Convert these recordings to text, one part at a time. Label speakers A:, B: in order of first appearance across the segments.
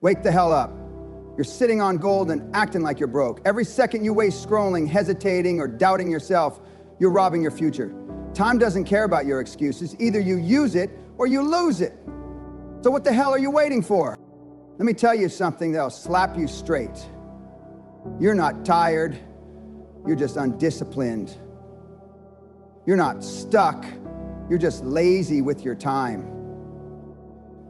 A: Wake the hell up. You're sitting on gold and acting like you're broke. Every second you waste scrolling, hesitating, or doubting yourself, you're robbing your future. Time doesn't care about your excuses. Either you use it or you lose it. So what the hell are you waiting for? Let me tell you something that'll slap you straight. You're not tired. You're just undisciplined. You're not stuck. You're just lazy with your time.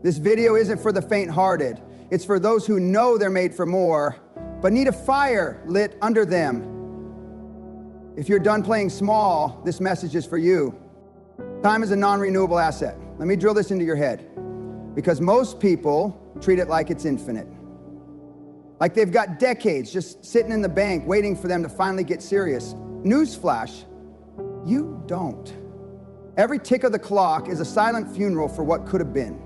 A: This video isn't for the faint-hearted. It's for those who know they're made for more, but need a fire lit under them. If you're done playing small, this message is for you. Time is a non-renewable asset. Let me drill this into your head. Because most people treat it like it's infinite. Like they've got decades just sitting in the bank waiting for them to finally get serious. Newsflash, you don't. Every tick of the clock is a silent funeral for what could have been.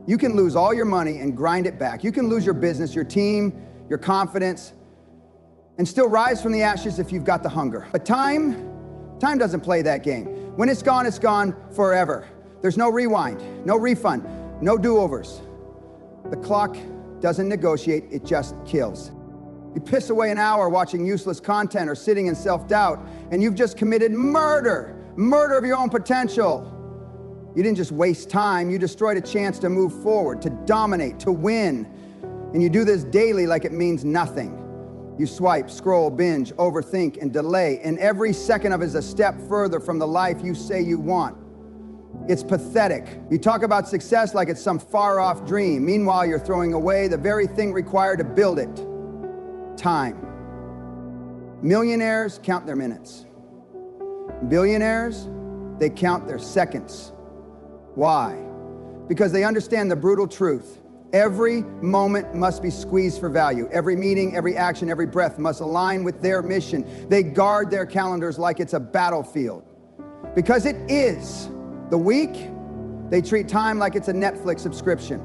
A: You can lose all your money and grind it back. You can lose your business, your team, your confidence, and still rise from the ashes if you've got the hunger. But time doesn't play that game. When it's gone forever. There's no rewind, no refund, no do-overs. The clock doesn't negotiate, it just kills. You piss away an hour watching useless content or sitting in self-doubt, and you've just committed murder of your own potential. You didn't just waste time, you destroyed a chance to move forward, to dominate, to win. And you do this daily like it means nothing. You swipe, scroll, binge, overthink, and delay, and every second of it is a step further from the life you say you want. It's pathetic. You talk about success like it's some far-off dream. Meanwhile, you're throwing away the very thing required to build it. Time. Millionaires count their minutes. Billionaires, they count their seconds. Why? Because they understand the brutal truth. Every moment must be squeezed for value. Every meeting, every action, every breath must align with their mission. They guard their calendars like it's a battlefield. Because it is. The weak, they treat time like it's a Netflix subscription.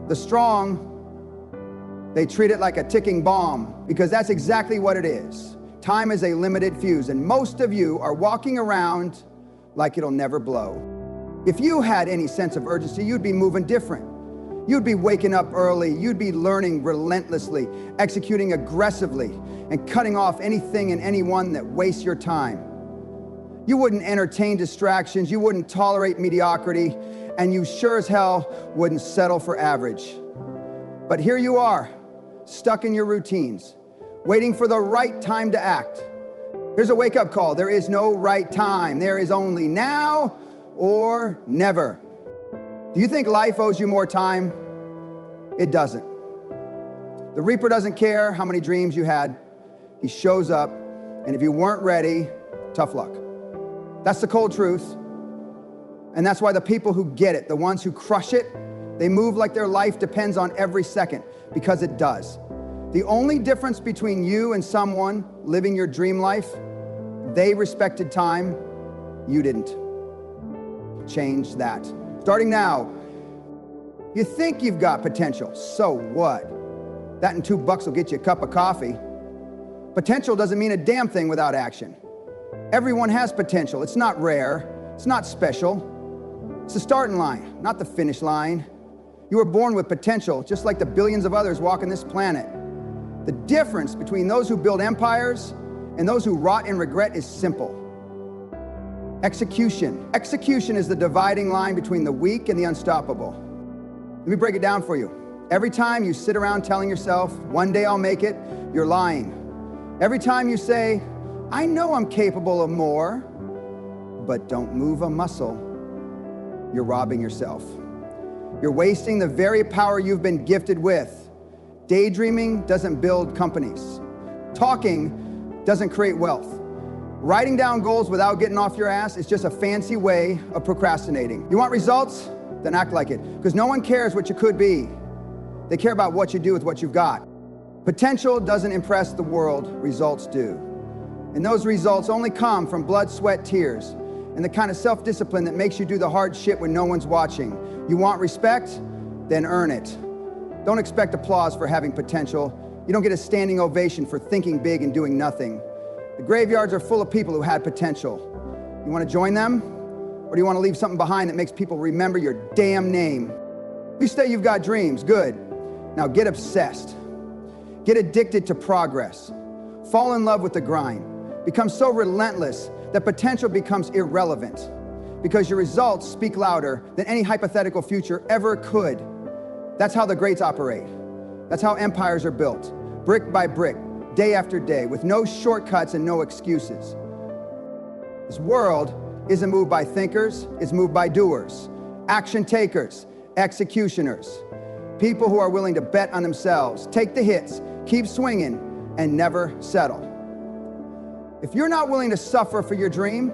A: The strong, they treat it like a ticking bomb, because that's exactly what it is. Time is a limited fuse, and most of you are walking around like it'll never blow. If you had any sense of urgency, you'd be moving different. You'd be waking up early, you'd be learning relentlessly, executing aggressively, and cutting off anything and anyone that wastes your time. You wouldn't entertain distractions, you wouldn't tolerate mediocrity, and you sure as hell wouldn't settle for average. But here you are, stuck in your routines, waiting for the right time to act. Here's a wake-up call. There is no right time. There is only now or never. Do you think life owes you more time? It doesn't. The Reaper doesn't care how many dreams you had. He shows up, and if you weren't ready, tough luck. That's the cold truth. And that's why the people who get it, the ones who crush it, they move like their life depends on every second, because it does. The only difference between you and someone living your dream life, they respected time, you didn't. Change that. Starting now. You think you've got potential, so what? That and $2 will get you a cup of coffee. Potential doesn't mean a damn thing without action. Everyone has potential. It's not rare. It's not special. It's the starting line, not the finish line. You were born with potential, just like the billions of others walking this planet. The difference between those who build empires and those who rot in regret is simple. Execution. Execution is the dividing line between the weak and the unstoppable. Let me break it down for you. Every time you sit around telling yourself, one day I'll make it, you're lying. Every time you say, I know I'm capable of more, but don't move a muscle, you're robbing yourself. You're wasting the very power you've been gifted with. Daydreaming doesn't build companies. Talking doesn't create wealth. Writing down goals without getting off your ass is just a fancy way of procrastinating. You want results? Then act like it. Because no one cares what you could be. They care about what you do with what you've got. Potential doesn't impress the world, results do. And those results only come from blood, sweat, tears, and the kind of self-discipline that makes you do the hard shit when no one's watching. You want respect? Then earn it. Don't expect applause for having potential. You don't get a standing ovation for thinking big and doing nothing. The graveyards are full of people who had potential. You want to join them? Or do you want to leave something behind that makes people remember your damn name? You say you've got dreams, good. Now get obsessed. Get addicted to progress. Fall in love with the grind. Become so relentless that potential becomes irrelevant because your results speak louder than any hypothetical future ever could. That's how the greats operate. That's how empires are built, brick by brick, day after day, with no shortcuts and no excuses. This world isn't moved by thinkers, it's moved by doers, action takers, executioners, people who are willing to bet on themselves, take the hits, keep swinging, and never settle. If you're not willing to suffer for your dream,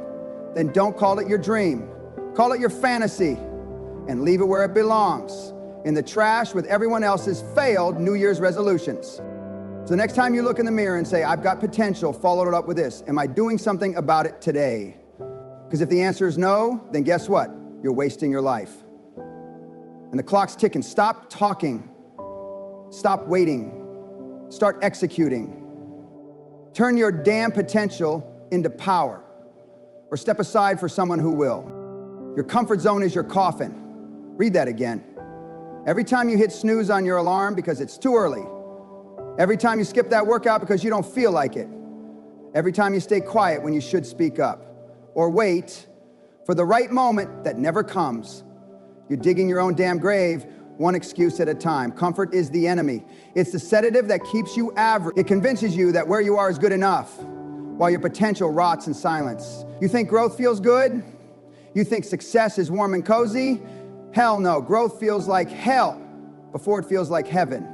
A: then don't call it your dream. Call it your fantasy and leave it where it belongs, in the trash with everyone else's failed New Year's resolutions. So next time you look in the mirror and say, I've got potential, follow it up with this. Am I doing something about it today? Because if the answer is no, then guess what? You're wasting your life. And the clock's ticking. Stop talking. Stop waiting. Start executing. Turn your damn potential into power, or step aside for someone who will. Your comfort zone is your coffin. Read that again. Every time you hit snooze on your alarm because it's too early. Every time you skip that workout because you don't feel like it. Every time you stay quiet when you should speak up. Or wait for the right moment that never comes. You're digging your own damn grave, one excuse at a time. Comfort is the enemy. It's the sedative that keeps you average. It convinces you that where you are is good enough, while your potential rots in silence. You think growth feels good? You think success is warm and cozy? Hell no, growth feels like hell before it feels like heaven.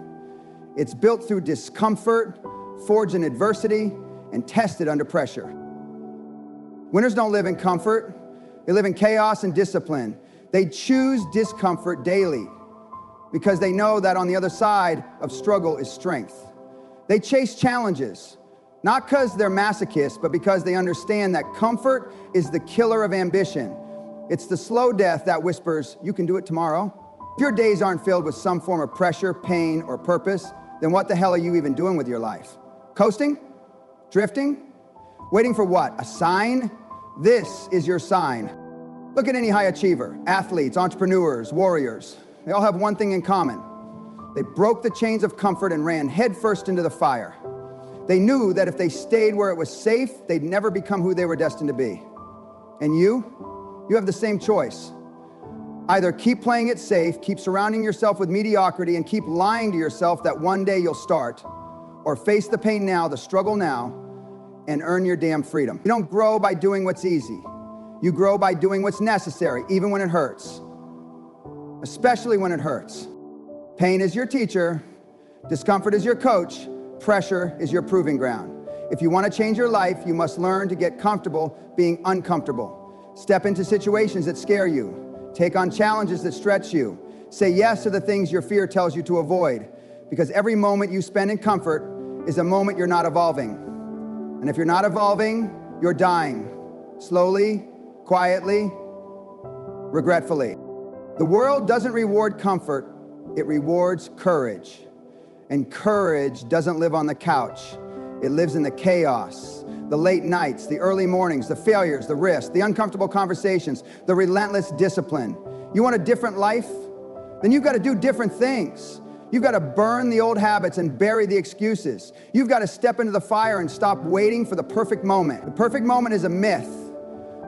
A: It's built through discomfort, forged in adversity, and tested under pressure. Winners don't live in comfort. They live in chaos and discipline. They choose discomfort daily because they know that on the other side of struggle is strength. They chase challenges, not because they're masochists, but because they understand that comfort is the killer of ambition. It's the slow death that whispers, you can do it tomorrow. If your days aren't filled with some form of pressure, pain, or purpose, then what the hell are you even doing with your life? Coasting? Drifting? Waiting for what? A sign? This is your sign. Look at any high achiever, athletes, entrepreneurs, warriors. They all have one thing in common. They broke the chains of comfort and ran headfirst into the fire. They knew that if they stayed where it was safe, they'd never become who they were destined to be. And you have the same choice. Either keep playing it safe, keep surrounding yourself with mediocrity, and keep lying to yourself that one day you'll start, or face the pain now, the struggle now, and earn your damn freedom. You don't grow by doing what's easy. You grow by doing what's necessary, even when it hurts. Especially when it hurts. Pain is your teacher, discomfort is your coach, pressure is your proving ground. If you want to change your life, you must learn to get comfortable being uncomfortable. Step into situations that scare you. Take on challenges that stretch you. Say yes to the things your fear tells you to avoid, because every moment you spend in comfort is a moment you're not evolving. And if you're not evolving, you're dying. Slowly, quietly, regretfully. The world doesn't reward comfort, it rewards courage. And courage doesn't live on the couch. It lives in the chaos, the late nights, the early mornings, the failures, the risks, the uncomfortable conversations, the relentless discipline. You want a different life? Then you've got to do different things. You've got to burn the old habits and bury the excuses. You've got to step into the fire and stop waiting for the perfect moment. The perfect moment is a myth.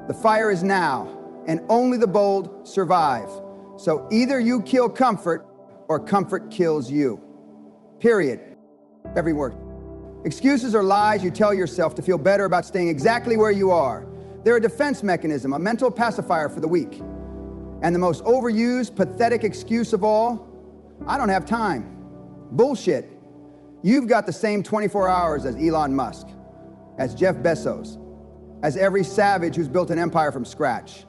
A: The fire is now, and only the bold survive. So either you kill comfort or comfort kills you. Period. Every word. Excuses are lies you tell yourself to feel better about staying exactly where you are. They're a defense mechanism, a mental pacifier for the weak. And the most overused, pathetic excuse of all, I don't have time. Bullshit. You've got the same 24 hours as Elon Musk, as Jeff Bezos, as every savage who's built an empire from scratch.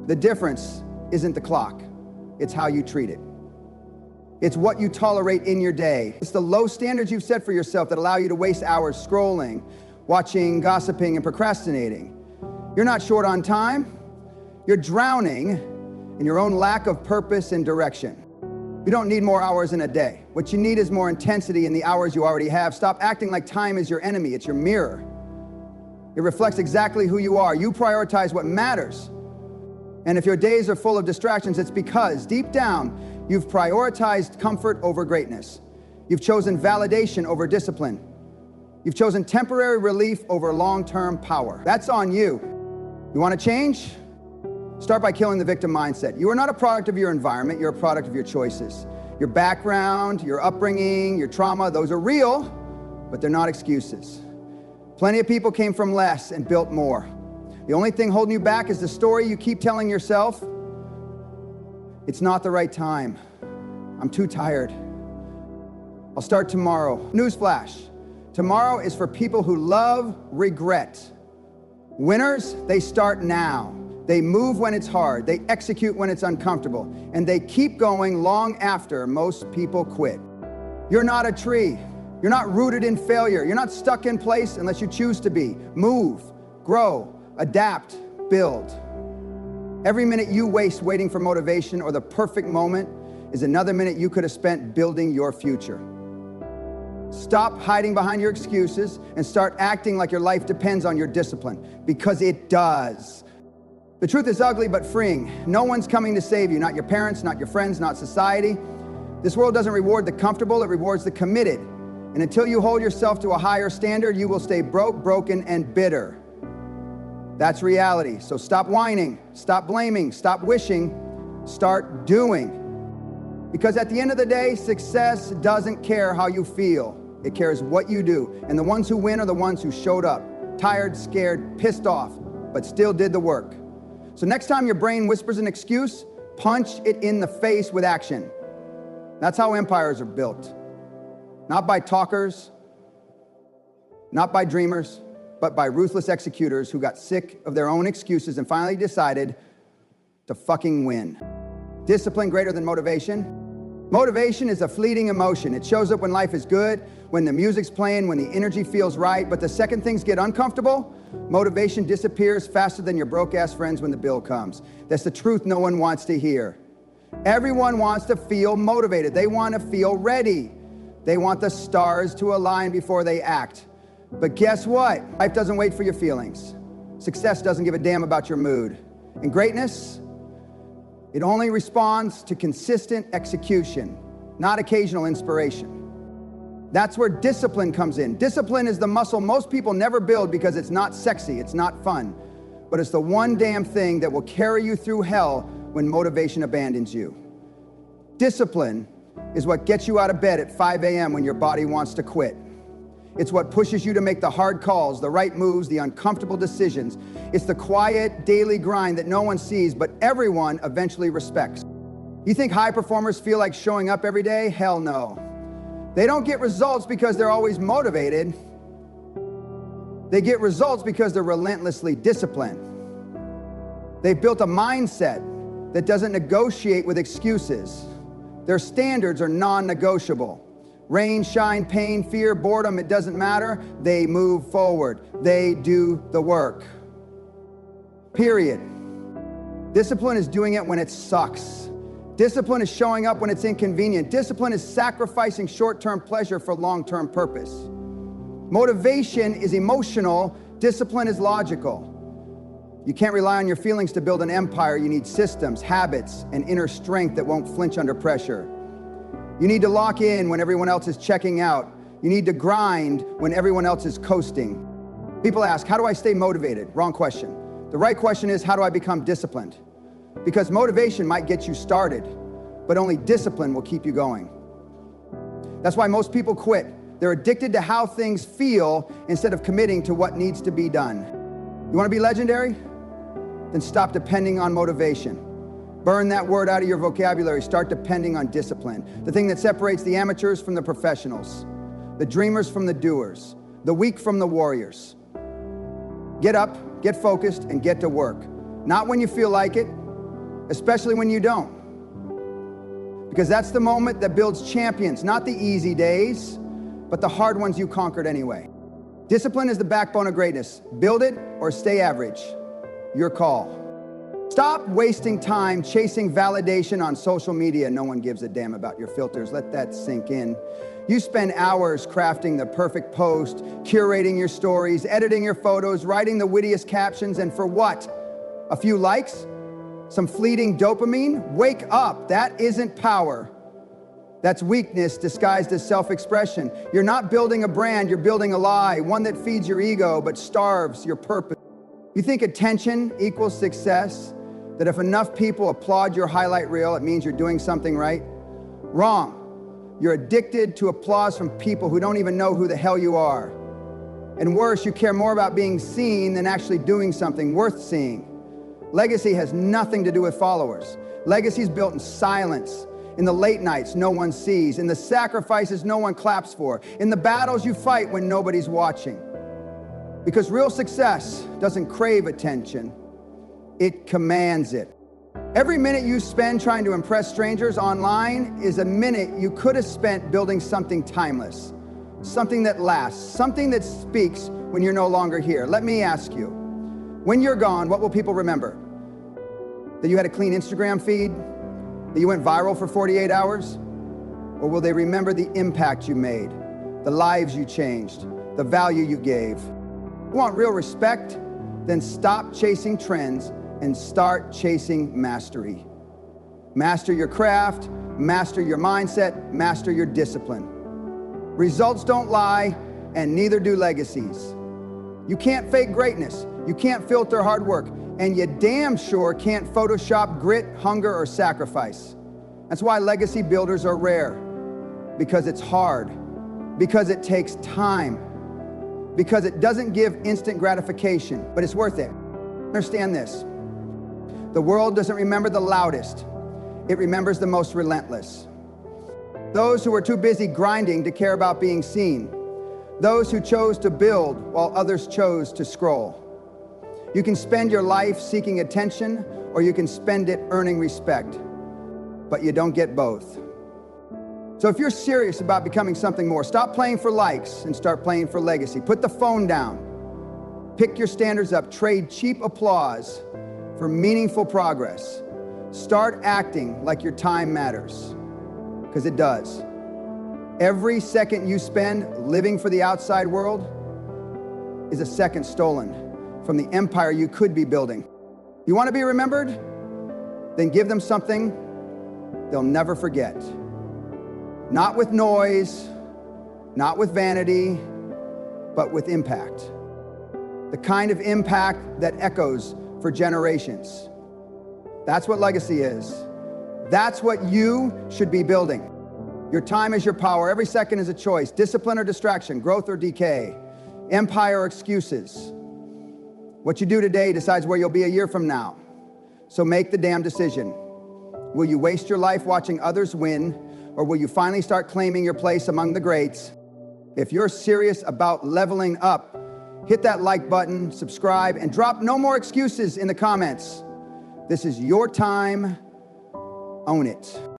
A: The difference isn't the clock, it's how you treat it. It's what you tolerate in your day. It's the low standards you've set for yourself that allow you to waste hours scrolling, watching, gossiping, and procrastinating. You're not short on time. You're drowning in your own lack of purpose and direction. You don't need more hours in a day. What you need is more intensity in the hours you already have. Stop acting like time is your enemy. It's your mirror. It reflects exactly who you are. You prioritize what matters. And if your days are full of distractions, it's because deep down, You've prioritized comfort over greatness. You've chosen validation over discipline. You've chosen temporary relief over long-term power. That's on you. You want to change? Start by killing the victim mindset. You are not a product of your environment, you're a product of your choices. Your background, your upbringing, your trauma, those are real, but they're not excuses. Plenty of people came from less and built more. The only thing holding you back is the story you keep telling yourself. It's not the right time. I'm too tired. I'll start tomorrow. Newsflash. Tomorrow is for people who love regret. Winners, they start now. They move when it's hard. They execute when it's uncomfortable. And they keep going long after most people quit. You're not a tree. You're not rooted in failure. You're not stuck in place unless you choose to be. Move, grow, adapt, build. Every minute you waste waiting for motivation or the perfect moment is another minute you could have spent building your future. Stop hiding behind your excuses and start acting like your life depends on your discipline, because it does. The truth is ugly but freeing. No one's coming to save you, not your parents, not your friends, not society. This world doesn't reward the comfortable, it rewards the committed. And until you hold yourself to a higher standard, you will stay broke, broken, and bitter. That's reality. So stop whining, stop blaming, stop wishing, start doing. Because at the end of the day, success doesn't care how you feel. It cares what you do. And the ones who win are the ones who showed up, tired, scared, pissed off, but still did the work. So next time your brain whispers an excuse, punch it in the face with action. That's how empires are built. Not by talkers, not by dreamers, but by ruthless executors who got sick of their own excuses and finally decided to fucking win. Discipline greater than motivation. Motivation is a fleeting emotion. It shows up when life is good, when the music's playing, when the energy feels right. But the second things get uncomfortable, motivation disappears faster than your broke-ass friends when the bill comes. That's the truth no one wants to hear. Everyone wants to feel motivated. They want to feel ready. They want the stars to align before they act. But guess what? Life doesn't wait for your feelings. Success doesn't give a damn about your mood. And greatness, it only responds to consistent execution, not occasional inspiration. That's where discipline comes in. Discipline is the muscle most people never build because it's not sexy, it's not fun, but it's the one damn thing that will carry you through hell when motivation abandons you. Discipline is what gets you out of bed at 5 a.m. when your body wants to quit. It's what pushes you to make the hard calls, the right moves, the uncomfortable decisions. It's the quiet, daily grind that no one sees, but everyone eventually respects. You think high performers feel like showing up every day? Hell no. They don't get results because they're always motivated. They get results because they're relentlessly disciplined. They've built a mindset that doesn't negotiate with excuses. Their standards are non-negotiable. Rain, shine, pain, fear, boredom, it doesn't matter. They move forward. They do the work. Period. Discipline is doing it when it sucks. Discipline is showing up when it's inconvenient. Discipline is sacrificing short-term pleasure for long-term purpose. Motivation is emotional. Discipline is logical. You can't rely on your feelings to build an empire. You need systems, habits, and inner strength that won't flinch under pressure. You need to lock in when everyone else is checking out. You need to grind when everyone else is coasting. People ask, how do I stay motivated? Wrong question. The right question is, how do I become disciplined? Because motivation might get you started, but only discipline will keep you going. That's why most people quit. They're addicted to how things feel instead of committing to what needs to be done. You want to be legendary? Then stop depending on motivation. Burn that word out of your vocabulary. Start depending on discipline. The thing that separates the amateurs from the professionals, the dreamers from the doers, the weak from the warriors. Get up, get focused, and get to work. Not when you feel like it, especially when you don't. Because that's the moment that builds champions, not the easy days, but the hard ones you conquered anyway. Discipline is the backbone of greatness. Build it or stay average. Your call. Stop wasting time chasing validation on social media. No one gives a damn about your filters. Let that sink in. You spend hours crafting the perfect post, curating your stories, editing your photos, writing the wittiest captions, and for what? A few likes? some fleeting dopamine? Wake up. That isn't power. That's weakness disguised as self-expression. You're not building a brand, you're building a lie, one that feeds your ego but starves your purpose. You think attention equals success? That if enough people applaud your highlight reel, it means you're doing something right? Wrong. You're addicted to applause from people who don't even know who the hell you are. And worse, you care more about being seen than actually doing something worth seeing. Legacy has nothing to do with followers. Legacy is built in silence, in the late nights no one sees, in the sacrifices no one claps for, in the battles you fight when nobody's watching. Because real success doesn't crave attention, it commands it. Every minute you spend trying to impress strangers online is a minute you could have spent building something timeless, something that lasts, something that speaks when you're no longer here. Let me ask you, when you're gone, what will people remember? That you had a clean Instagram feed? That you went viral for 48 hours? Or will they remember the impact you made, the lives you changed, the value you gave? You want real respect? Then stop chasing trends and start chasing mastery. Master your craft, master your mindset, master your discipline. Results don't lie, and neither do legacies. You can't fake greatness, you can't filter hard work, and you damn sure can't Photoshop grit, hunger, or sacrifice. That's why legacy builders are rare. Because it's hard, because it takes time, because it doesn't give instant gratification, but it's worth it. Understand this. The world doesn't remember the loudest, it remembers the most relentless. Those who were too busy grinding to care about being seen. Those who chose to build while others chose to scroll. You can spend your life seeking attention, or you can spend it earning respect, but you don't get both. So if you're serious about becoming something more, stop playing for likes and start playing for legacy. Put the phone down. Pick your standards up. Trade cheap applause for meaningful progress. Start acting like your time matters, because it does. Every second you spend living for the outside world is a second stolen from the empire you could be building. You want to be remembered? Then give them something they'll never forget. Not with noise, not with vanity, but with impact. The kind of impact that echoes for generations. That's what legacy is. That's what you should be building. Your time is your power. Every second is a choice. Discipline or distraction, growth or decay, empire or excuses. What you do today decides where you'll be a year from now. So make the damn decision. Will you waste your life watching others win, or will you finally start claiming your place among the greats? If you're serious about leveling up, hit that like button, subscribe, and drop no more excuses in the comments. This is your time. Own it.